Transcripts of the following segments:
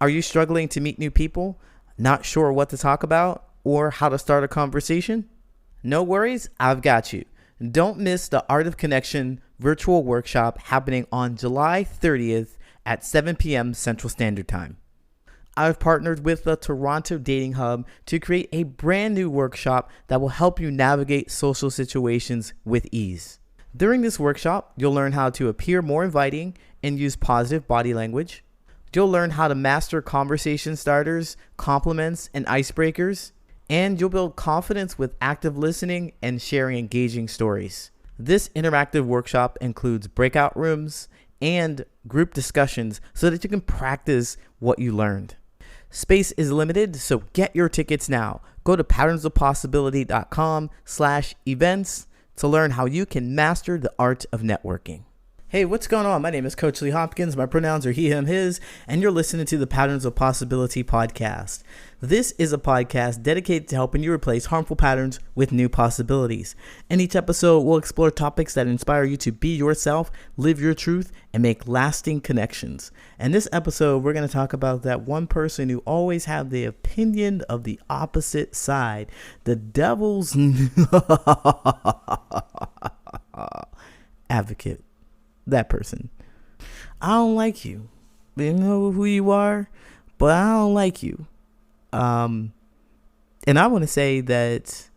Are you struggling to meet new people, not sure what to talk about, or how to start a conversation? No worries, I've got you. Don't miss the Art of Connection virtual workshop happening on July 30th at 7 p.m. Central Standard Time. I've partnered with the Toronto Dating Hub to create a brand new workshop that will help you navigate social situations with ease. During this workshop, you'll learn how to appear more inviting and use positive body language. You'll learn how to master conversation starters, compliments, and icebreakers. And you'll build confidence with active listening and sharing engaging stories. This interactive workshop includes breakout rooms and group discussions so that you can practice what you learned. Space is limited, so get your tickets now. Go to patternsofpossibility.com/events to learn how you can master the art of networking. Hey, what's going on? My name is Coach Lee Hopkins. My pronouns are he, him, his, and you're listening to the Patterns of Possibility podcast. This is a podcast dedicated to helping you replace harmful patterns with new possibilities. In each episode, we'll explore topics that inspire you to be yourself, live your truth, and make lasting connections. And this episode, we're going to talk about that one person who always had the opinion of the opposite side, the devil's advocate. That person. I don't like you. You know who you are, but I don't like you. And I want to say that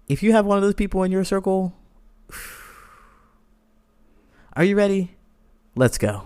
if you have one of those people in your circle, are you ready? Let's go.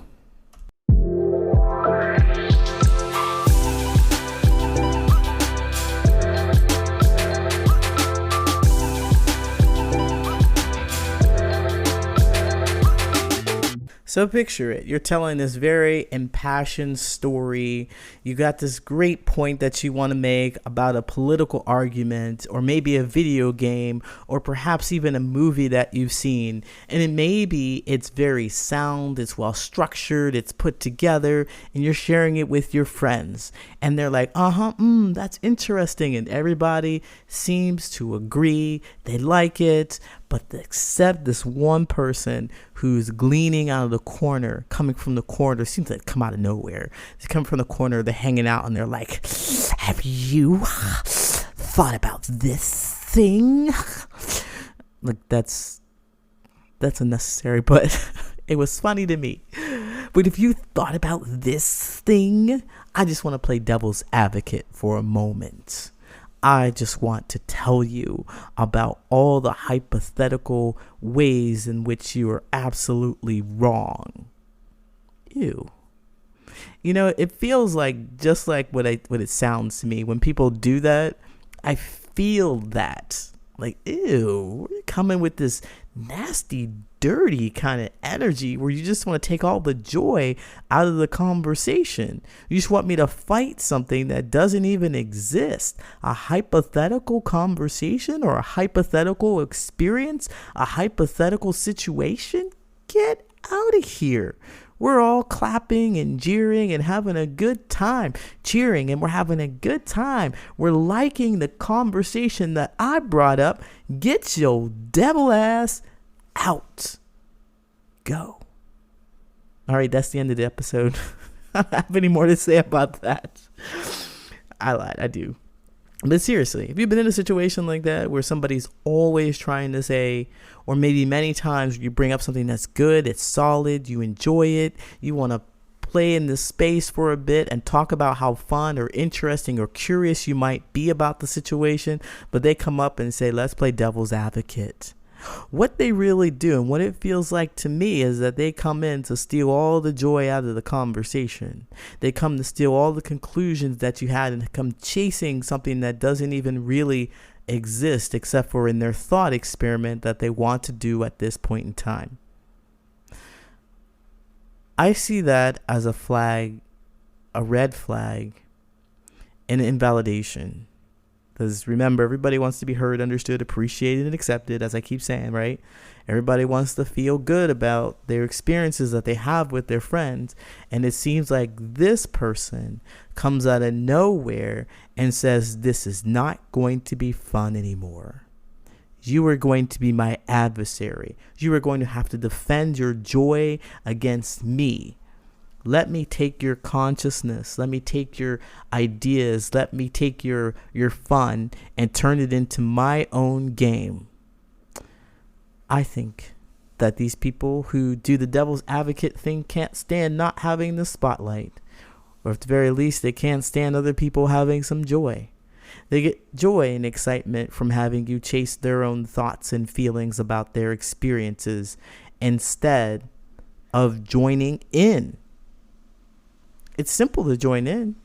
So picture it. You're telling this very impassioned story. You got this great point that you want to make about a political argument or maybe a video game or perhaps even a movie that you've seen. And it maybe it's very sound, it's well structured, it's put together, and you're sharing it with your friends. And they're like, that's interesting. And everybody seems to agree. They like it. But except this one person who's gleaning out of the corner, coming from the corner, seems like come out of nowhere. They come from the corner, they're hanging out, and they're like, have you thought about this thing? Like, that's unnecessary, but it was funny to me. But if you thought about this thing, I just want to play devil's advocate for a moment. I just want to tell you about all the hypothetical ways in which you are absolutely wrong. Ew. You know, it feels like just like what it sounds to me. When people do that, I feel that. Like, ew, you're coming with this nasty, dirty kind of energy where you just want to take all the joy out of the conversation. You just want me to fight something that doesn't even exist. A hypothetical conversation or a hypothetical experience, a hypothetical situation? Get out of here. We're all clapping and jeering and having a good time, cheering, and we're having a good time. We're liking the conversation that I brought up. Get your devil ass out. Go. All right, that's the end of the episode. I don't have any more to say about that. I lied, I do. But seriously, if you've been in a situation like that where somebody's always trying to say, or maybe many times you bring up something that's good, it's solid, you enjoy it, you want to play in this space for a bit and talk about how fun or interesting or curious you might be about the situation, but they come up and say, let's play devil's advocate. What they really do and what it feels like to me is that they come in to steal all the joy out of the conversation. They come to steal all the conclusions that you had and come chasing something that doesn't even really exist except for in their thought experiment that they want to do at this point in time. I see that as a flag, a red flag, and invalidation. Because remember, everybody wants to be heard, understood, appreciated, and accepted, as I keep saying, right? Everybody wants to feel good about their experiences that they have with their friends. And it seems like this person comes out of nowhere and says, this is not going to be fun anymore. You are going to be my adversary. You are going to have to defend your joy against me. Let me take your consciousness. Let me take your ideas. Let me take your fun and turn it into my own game. I think that these people who do the devil's advocate thing can't stand not having the spotlight. Or at the very least, they can't stand other people having some joy. They get joy and excitement from having you chase their own thoughts and feelings about their experiences instead of joining in. It's simple to join in.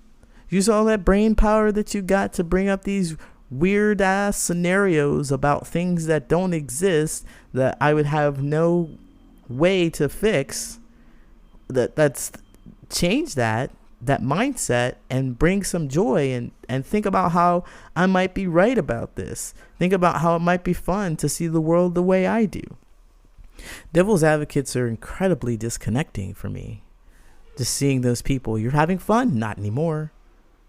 Use all that brain power that you got to bring up these weird ass scenarios about things that don't exist that I would have no way to fix. That's change that mindset and bring some joy and think about how I might be right about this. Think about how it might be fun to see the world the way I do. Devil's advocates are incredibly disconnecting for me. Just seeing those people, you're having fun? Not anymore.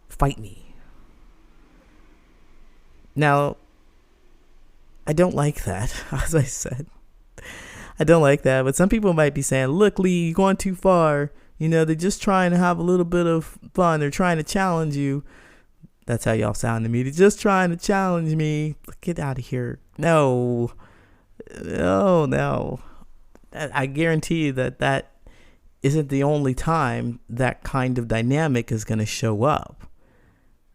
Fight me. Now, I don't like that, as I said. I don't like that, but some people might be saying, look, Lee, you're going too far. You know, they're just trying to have a little bit of fun. They're trying to challenge you. That's how y'all sound to me. They're just trying to challenge me. Get out of here. No. I guarantee you that isn't the only time that kind of dynamic is going to show up.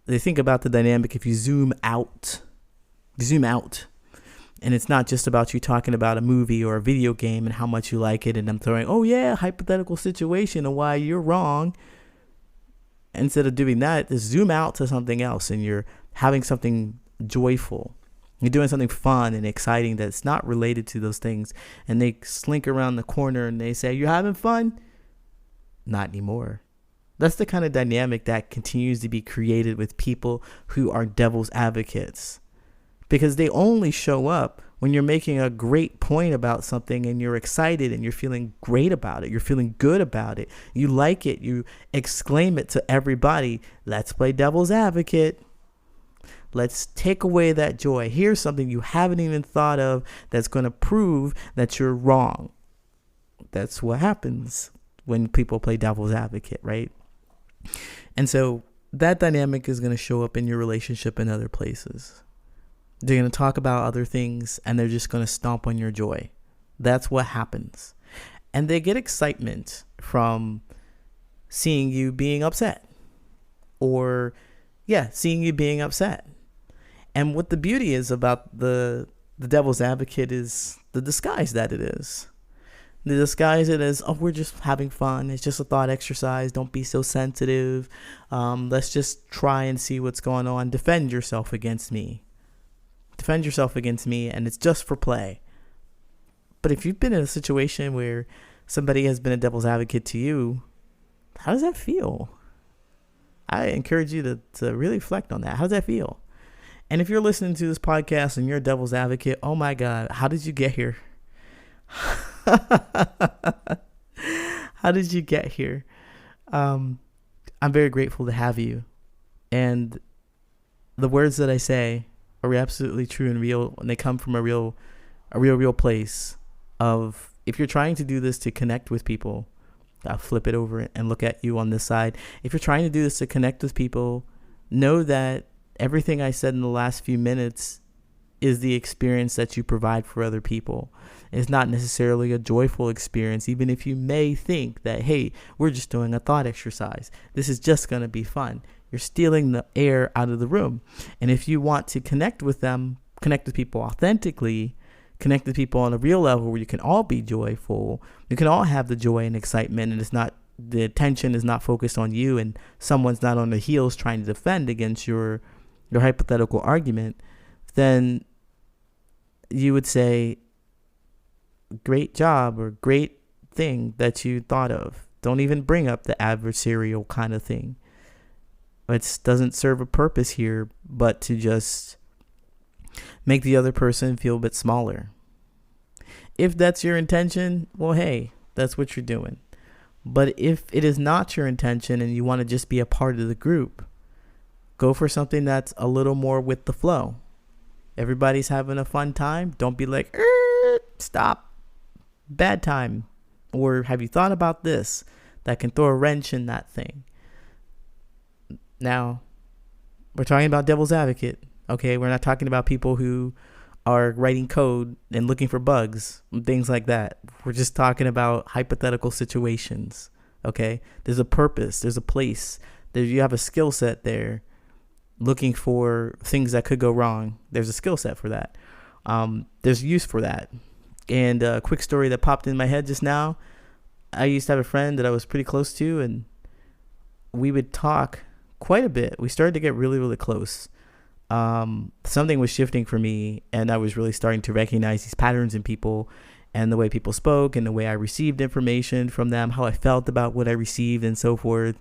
They think about the dynamic if you zoom out. And it's not just about you talking about a movie or a video game and how much you like it and I'm throwing, oh yeah, hypothetical situation and why you're wrong. Instead of doing that, just zoom out to something else and you're having something joyful. You're doing something fun and exciting that's not related to those things. And they slink around the corner and they say, you're having fun? Not anymore. That's the kind of dynamic that continues to be created with people who are devil's advocates. Because they only show up when you're making a great point about something and you're excited and you're feeling great about it. You're feeling good about it. You like it. You exclaim it to everybody. Let's play devil's advocate. Let's take away that joy. Here's something you haven't even thought of that's going to prove that you're wrong. That's what happens when people play devil's advocate, right? And so that dynamic is going to show up in your relationship in other places. They're going to talk about other things and they're just going to stomp on your joy. That's what happens. And they get excitement from seeing you being upset or seeing you being upset. And what the beauty is about the devil's advocate is the disguise that it is. They disguise it as, oh, we're just having fun. It's just a thought exercise. Don't be so sensitive. Let's just try and see what's going on. Defend yourself against me. And it's just for play. But if you've been in a situation where somebody has been a devil's advocate to you, how does that feel? I encourage you to really reflect on that. How does that feel? And if you're listening to this podcast and you're a devil's advocate, oh my God, how did you get here? How did you get here? I'm very grateful to have you. And the words that I say are absolutely true and real, and they come from a real place of, if you're trying to do this to connect with people, I'll flip it over and look at you on this side. If you're trying to do this to connect with people, know that everything I said in the last few minutes is the experience that you provide for other people. It's not necessarily a joyful experience, even if you may think that, hey, we're just doing a thought exercise. This is just going to be fun. You're stealing the air out of the room. And if you want to connect with them, connect with people authentically, connect with people on a real level where you can all be joyful, you can all have the joy and excitement, and it's not, the attention is not focused on you and someone's not on the heels trying to defend against your hypothetical argument, then you would say, great job or great thing that you thought of. Don't even bring up the adversarial kind of thing. It doesn't serve a purpose here but to just make the other person feel a bit smaller. If that's your intention, well, hey, that's what you're doing. But if it is not your intention and you want to just be a part of the group, go for something that's a little more with the flow. Everybody's having a fun time. Don't be like, stop. Bad time. Or have you thought about this? that can throw a wrench in that thing. Now, we're talking about devil's advocate. Okay, we're not talking about people who are writing code and looking for bugs and things like that. We're just talking about hypothetical situations. Okay, there's a purpose, there's a place, you have a skill set there looking for things that could go wrong. There's a skill set for that. There's use for that. And a quick story that popped in my head just now. I used to have a friend that I was pretty close to, and we would talk quite a bit. We started to get really, really close. Something was shifting for me, and I was really starting to recognize these patterns in people and the way people spoke and the way I received information from them, how I felt about what I received and so forth.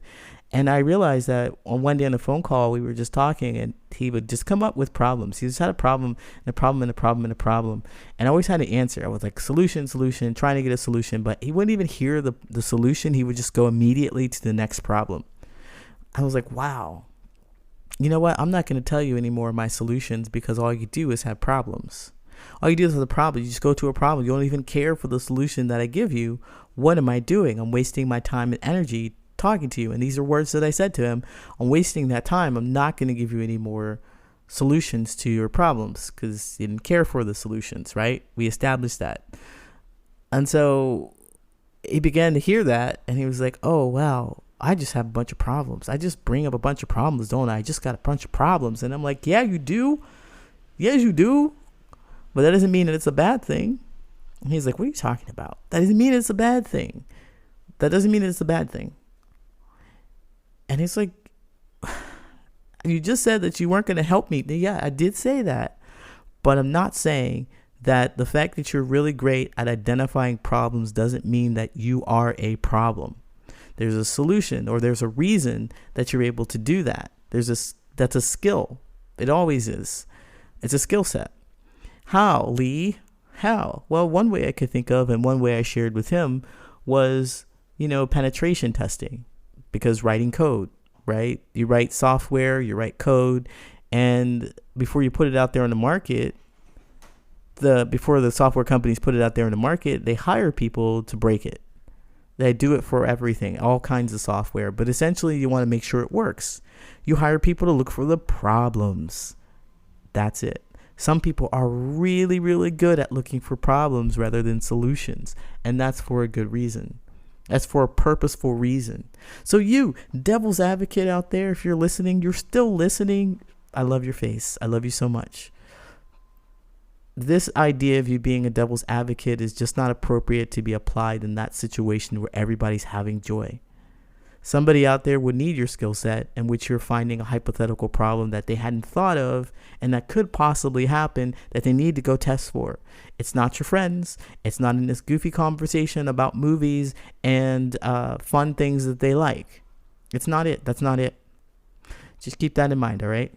And I realized that on one day on a phone call, we were just talking, and he would just come up with problems. He just had a problem and a problem and a problem and a problem. And I always had to answer. I was like, solution, trying to get a solution. But he wouldn't even hear the solution. He would just go immediately to the next problem. I was like, wow. You know what? I'm not going to tell you any more of my solutions, because all you do is have problems. All you do is have a problem. You just go to a problem. You don't even care for the solution that I give you. What am I doing? I'm wasting my time and energy talking to you. And these are words that I said to him. I'm wasting that time. I'm not going to give you any more solutions to your problems, because you didn't care for the solutions, right? We established that. And so he began to hear that, and he was like, oh, wow, I just have a bunch of problems. I just bring up a bunch of problems, don't I? I just got a bunch of problems. And I'm like, yeah, you do. Yes, you do. But that doesn't mean that it's a bad thing. And he's like, what are you talking about? That doesn't mean it's a bad thing. That doesn't mean it's a bad thing. And he's like, you just said that you weren't going to help me. Yeah, I did say that. But I'm not saying that the fact that you're really great at identifying problems doesn't mean that you are a problem. There's a solution, or there's a reason that you're able to do that. That's a skill. It always is. It's a skill set. How, Lee? How? Well, one way I could think of, and one way I shared with him, was, penetration testing. Because writing code, right? You write software, you write code, and before you put it out there on the market, before the software companies put it out there in the market, they hire people to break it. They do it for everything, all kinds of software. But essentially, you want to make sure it works. You hire people to look for the problems. That's it. Some people are really, really good at looking for problems rather than solutions. And that's for a good reason. That's for a purposeful reason. So you, devil's advocate out there, if you're listening, you're still listening. I love your face. I love you so much. This idea of you being a devil's advocate is just not appropriate to be applied in that situation where everybody's having joy. Somebody out there would need your skill set in which you're finding a hypothetical problem that they hadn't thought of and that could possibly happen that they need to go test for. It's not your friends. It's not in this goofy conversation about movies and fun things that they like. It's not it. That's not it. Just keep that in mind, all right?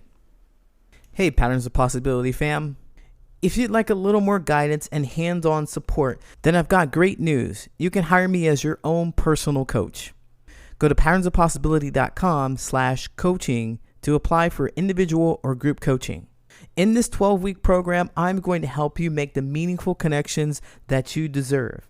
Hey, Patterns of Possibility fam. If you'd like a little more guidance and hands-on support, then I've got great news. You can hire me as your own personal coach. Go to patternsofpossibility.com/coaching to apply for individual or group coaching. In this 12-week program, I'm going to help you make the meaningful connections that you deserve.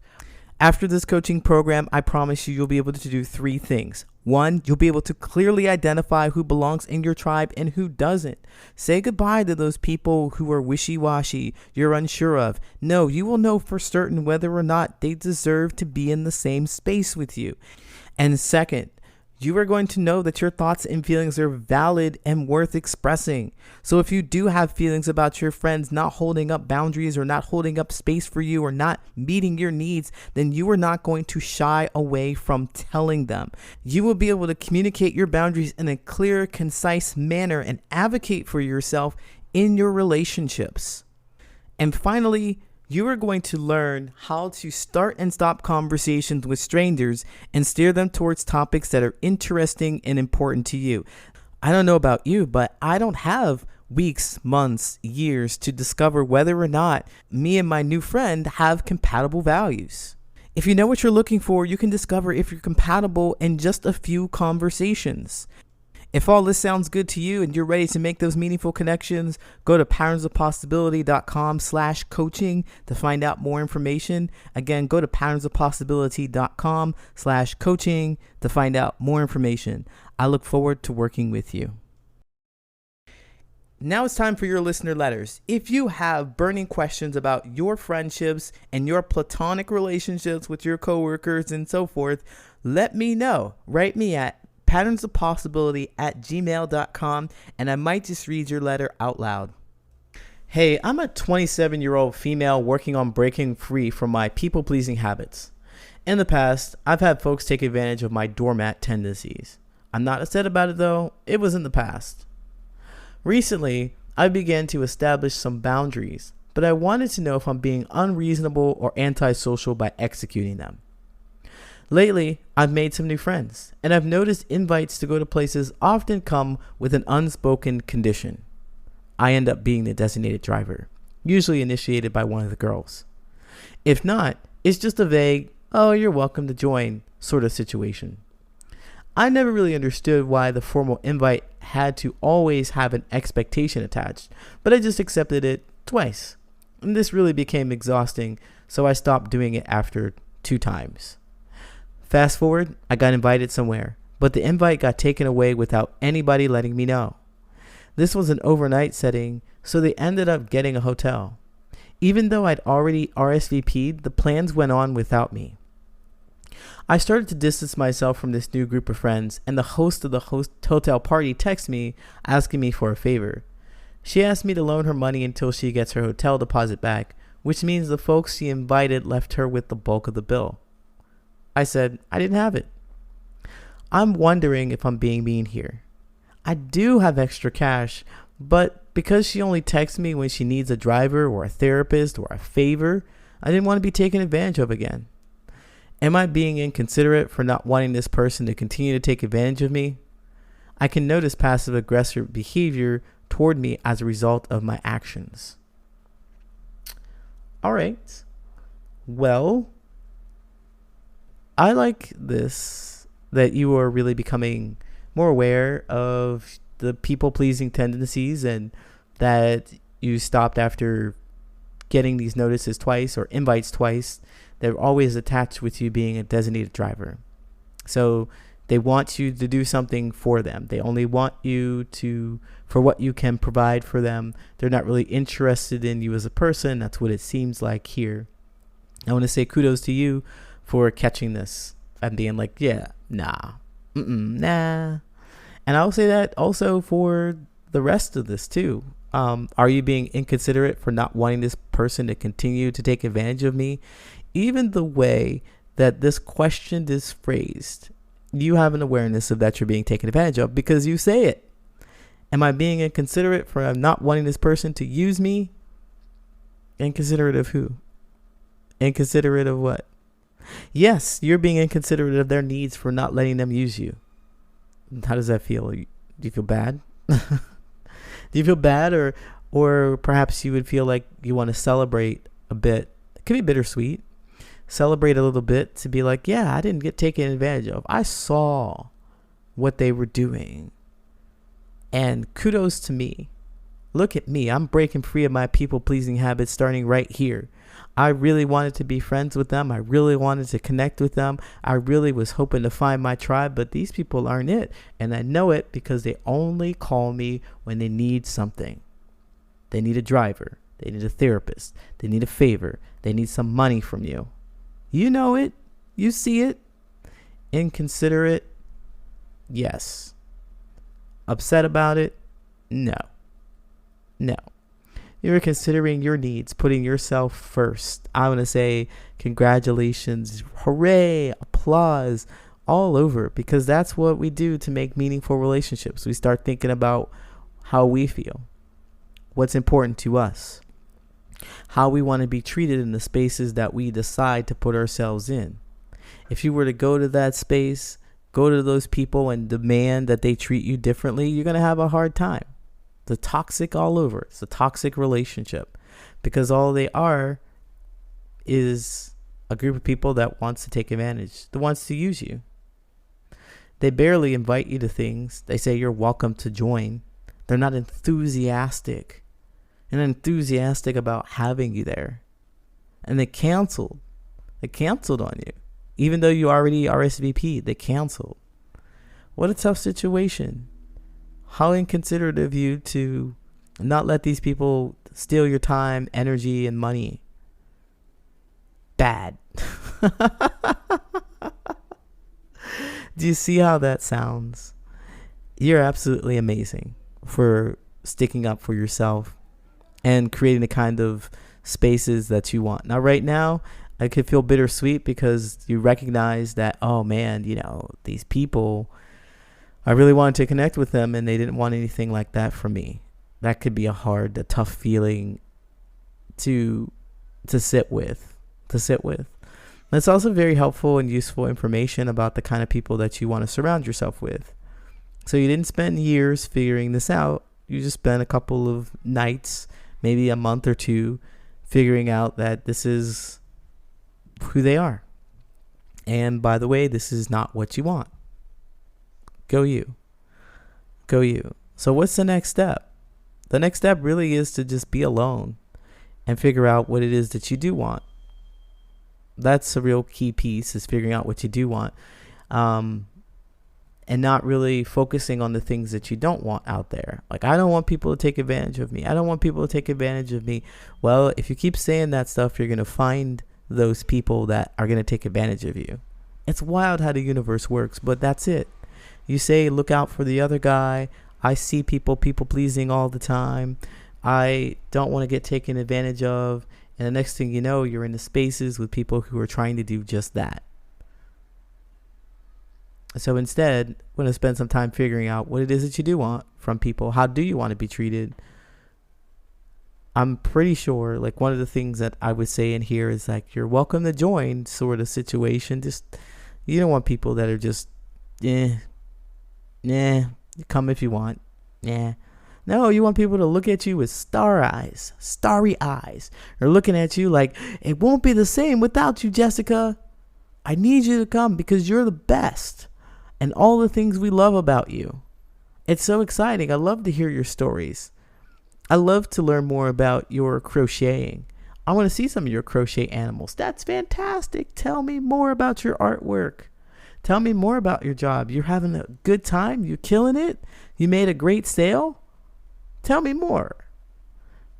After this coaching program, I promise you'll be able to do 3 things. 1, you'll be able to clearly identify who belongs in your tribe and who doesn't. Say goodbye to those people who are wishy-washy, you're unsure of. No, you will know for certain whether or not they deserve to be in the same space with you. And second, you are going to know that your thoughts and feelings are valid and worth expressing. So if you do have feelings about your friends not holding up boundaries or not holding up space for you or not meeting your needs, then you are not going to shy away from telling them. You will be able to communicate your boundaries in a clear, concise manner and advocate for yourself in your relationships. And finally, you are going to learn how to start and stop conversations with strangers and steer them towards topics that are interesting and important to you. I don't know about you, but I don't have weeks, months, years to discover whether or not me and my new friend have compatible values. If you know what you're looking for, you can discover if you're compatible in just a few conversations. If all this sounds good to you and you're ready to make those meaningful connections, go to patternsofpossibility.com/coaching to find out more information. Again, go to patternsofpossibility.com/coaching to find out more information. I look forward to working with you. Now it's time for your listener letters. If you have burning questions about your friendships and your platonic relationships with your coworkers and so forth, let me know. Write me at patternsofpossibility@gmail.com and I might just read your letter out loud. Hey, I'm a 27-year-old female working on breaking free from my people-pleasing habits. In the past, I've had folks take advantage of my doormat tendencies. I'm not upset about it though. It was in the past. Recently, I began to establish some boundaries, but I wanted to know if I'm being unreasonable or antisocial by executing them. Lately, I've made some new friends, and I've noticed invites to go to places often come with an unspoken condition. I end up being the designated driver, usually initiated by one of the girls. If not, it's just a vague, "oh, you're welcome to join" sort of situation. I never really understood why the formal invite had to always have an expectation attached, but I just accepted it twice. And this really became exhausting, so I stopped doing it after 2 times. Fast forward, I got invited somewhere, but the invite got taken away without anybody letting me know. This was an overnight setting, so they ended up getting a hotel. Even though I'd already RSVP'd, the plans went on without me. I started to distance myself from this new group of friends, and the host of the hotel party texted me asking me for a favor. She asked me to loan her money until she gets her hotel deposit back, which means the folks she invited left her with the bulk of the bill. I said I didn't have it. I'm wondering if I'm being mean here. I do have extra cash, but because she only texts me when she needs a driver or a therapist or a favor, I didn't want to be taken advantage of again. Am I being inconsiderate for not wanting this person to continue to take advantage of me? I can notice passive aggressive behavior toward me as a result of my actions. All right. Well, I like this, that you are really becoming more aware of the people-pleasing tendencies and that you stopped after getting these notices twice or invites twice. They're always attached with you being a designated driver. So they want you to do something for them. They only want you for what you can provide for them. They're not really interested in you as a person. That's what it seems like here. I want to say kudos to you for catching this and being like, yeah, nah. And I'll say that also for the rest of this too. Are you being inconsiderate for not wanting this person to continue to take advantage of me? Even the way that this question is phrased, you have an awareness of that you're being taken advantage of because you say it. Am I being inconsiderate for not wanting this person to use me? Inconsiderate of who? Inconsiderate of what? Yes, you're being inconsiderate of their needs for not letting them use you. How does that feel? Do you feel bad? Do you feel bad, or perhaps you would feel like you want to celebrate a bit? It could be bittersweet. Celebrate a little bit to be like, yeah, I didn't get taken advantage of. I saw what they were doing. And kudos to me. Look at me. I'm breaking free of my people-pleasing habits starting right here. I really wanted to be friends with them. I really wanted to connect with them. I really was hoping to find my tribe, but these people aren't it. And I know it because they only call me when they need something. They need a driver. They need a therapist. They need a favor. They need some money from you. You know it. You see it. Inconsiderate? Yes. Upset about it? No. You're considering your needs, putting yourself first. I want to say congratulations, hooray, applause, all over, because that's what we do to make meaningful relationships. We start thinking about how we feel, what's important to us, how we want to be treated in the spaces that we decide to put ourselves in. If you were to go to that space, go to those people and demand that they treat you differently, you're going to have a hard time. The toxic all over. It's a toxic relationship because all they are is a group of people that wants to take advantage, that wants to use you. They barely invite you to things. They say you're welcome to join. They're not enthusiastic about having you there. And they canceled. They canceled on you. Even though you already RSVP'd, they canceled. What a tough situation. How inconsiderate of you to not let these people steal your time, energy, and money. Bad. Do you see how that sounds? You're absolutely amazing for sticking up for yourself and creating the kind of spaces that you want. Now, right now, I could feel bittersweet because you recognize that, oh man, these people, I really wanted to connect with them and they didn't want anything like that from me. That could be a tough feeling to sit with. It's also very helpful and useful information about the kind of people that you want to surround yourself with. So you didn't spend years figuring this out. You just spent a couple of nights, maybe a month or two, figuring out that this is who they are. And by the way, this is not what you want. Go you. So what's the next step? The next step really is to just be alone and figure out what it is that you do want. That's a real key piece, is figuring out what you do want, and not really focusing on the things that you don't want out there. Like, I don't want people to take advantage of me. Well, if you keep saying that stuff, you're going to find those people that are going to take advantage of you. It's wild how the universe works, but that's it. You say, look out for the other guy. I see people pleasing all the time. I don't want to get taken advantage of. And the next thing you know, you're in the spaces with people who are trying to do just that. So instead, we're going to spend some time figuring out what it is that you do want from people. How do you want to be treated? I'm pretty sure, like, one of the things that I would say in here is like, you're welcome to join sort of situation. Just, you don't want people that are just, come if you want. No, you want people to look at you with starry eyes. They're looking at you like, it won't be the same without you, Jessica. I need you to come because you're the best. And all the things we love about you. It's so exciting. I love to hear your stories. I love to learn more about your crocheting. I want to see some of your crochet animals. That's fantastic. Tell me more about your artwork. Tell me more about your job. You're having a good time? You're killing it? You made a great sale? Tell me more.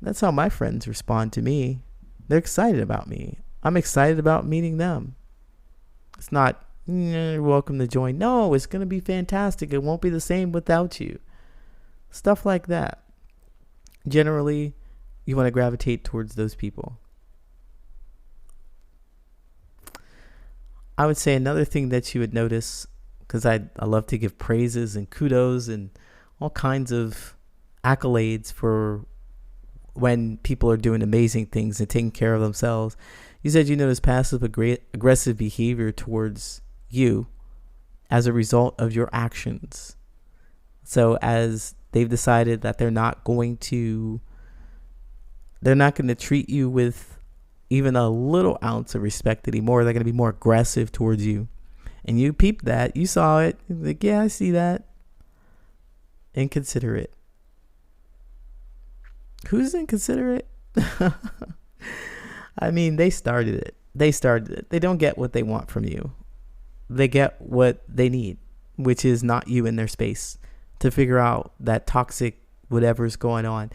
That's how my friends respond to me. They're excited about me. I'm excited about meeting them. It's not, you're welcome to join. No, it's going to be fantastic. It won't be the same without you. Stuff like that. Generally, you want to gravitate towards those people. I would say another thing that you would notice, because I love to give praises and kudos and all kinds of accolades for when people are doing amazing things and taking care of themselves. You said you notice passive aggressive behavior towards you as a result of your actions. So as they've decided that they're not going to treat you with even a little ounce of respect anymore. They're going to be more aggressive towards you. And you peeped that. You saw it. You're like, yeah, I see that. Inconsiderate. Who's inconsiderate? I mean, they started it. They don't get what they want from you. They get what they need, which is not you in their space, to figure out that toxic whatever's going on.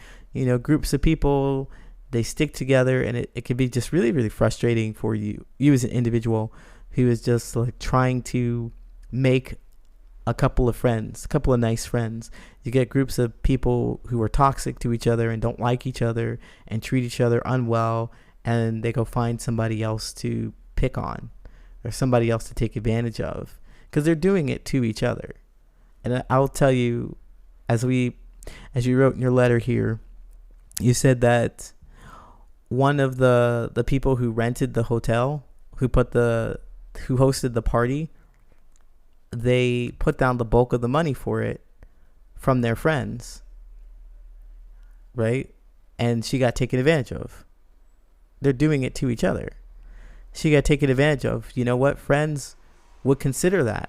Groups of people, they stick together, and it can be just really, really frustrating for you as an individual who is just like trying to make a couple of nice friends. You get groups of people who are toxic to each other and don't like each other and treat each other unwell, and they go find somebody else to pick on or somebody else to take advantage of because they're doing it to each other. And I'll tell you, as you wrote in your letter here, you said that one of the people who rented the hotel, who hosted the party, they put down the bulk of the money for it from their friends, right? And she got taken advantage of. They're doing it to each other. She got taken advantage of. You know what? Friends would consider that.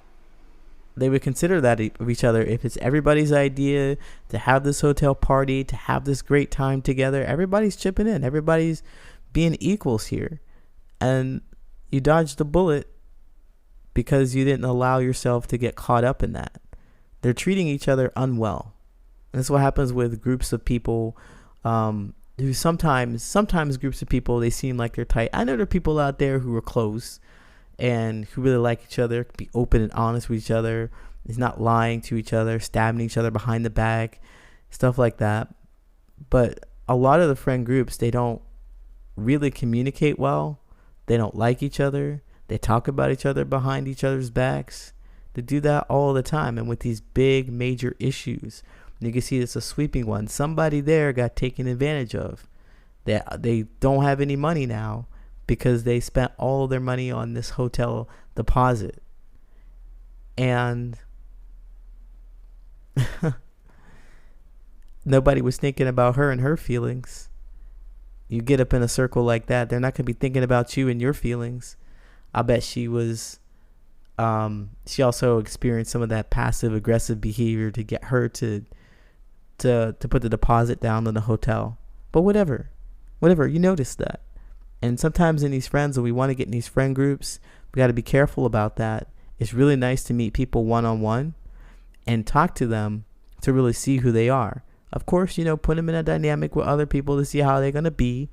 they would consider that of each other. If it's everybody's idea to have this hotel party, to have this great time together, everybody's chipping in. Everybody's being equals here. And you dodged the bullet because you didn't allow yourself to get caught up in that. They're treating each other unwell. And that's what happens with groups of people who sometimes groups of people, they seem like they're tight. I know there are people out there who are close and who really like each other, be open and honest with each other, is not lying to each other, stabbing each other behind the back, stuff like that. But a lot of the friend groups, they don't really communicate well. They don't like each other. They talk about each other behind each other's backs. They do that all the time. And with these big major issues, you can see it's a sweeping one. Somebody there got taken advantage of. They don't have any money now because they spent all their money on this hotel deposit. And nobody was thinking about her and her feelings. You get up in a circle like that, they're not going to be thinking about you and your feelings. I bet she was, she also experienced some of that passive aggressive behavior to get her to put the deposit down in the hotel. But whatever, you notice that. And sometimes in these friends, when we want to get in these friend groups, we got to be careful about that. It's really nice to meet people one-on-one and talk to them to really see who they are. Of course, put them in a dynamic with other people to see how they're going to be.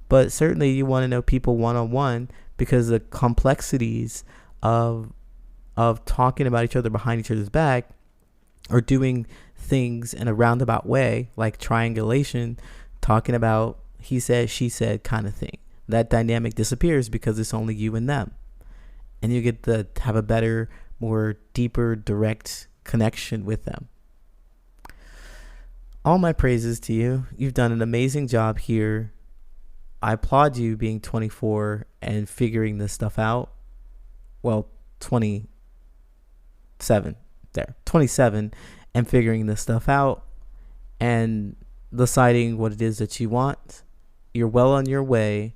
But certainly you want to know people one-on-one because the complexities of talking about each other behind each other's back or doing things in a roundabout way, like triangulation, talking about he said, she said kind of thing. That dynamic disappears because it's only you and them. And you get to have a better, more deeper, direct connection with them. All my praises to you. You've done an amazing job here. I applaud you being 24 and figuring this stuff out. Well, 27 and figuring this stuff out and deciding what it is that you want. You're well on your way.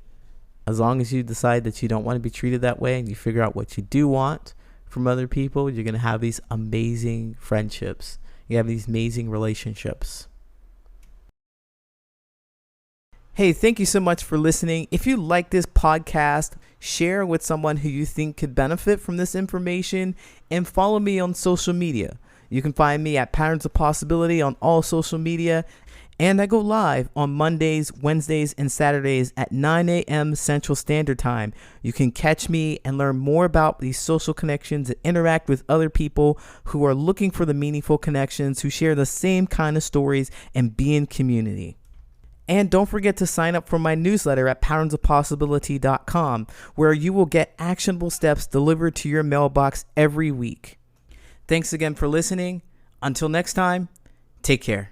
As long as you decide that you don't want to be treated that way and you figure out what you do want from other people, you're going to have these amazing friendships. You have these amazing relationships. Hey, thank you so much for listening. If you like this podcast, share with someone who you think could benefit from this information and follow me on social media. You can find me at Patterns of Possibility on all social media. And I go live on Mondays, Wednesdays, and Saturdays at 9 a.m. Central Standard Time. You can catch me and learn more about these social connections and interact with other people who are looking for the meaningful connections, who share the same kind of stories and be in community. And don't forget to sign up for my newsletter at patternsofpossibility.com, where you will get actionable steps delivered to your mailbox every week. Thanks again for listening. Until next time, take care.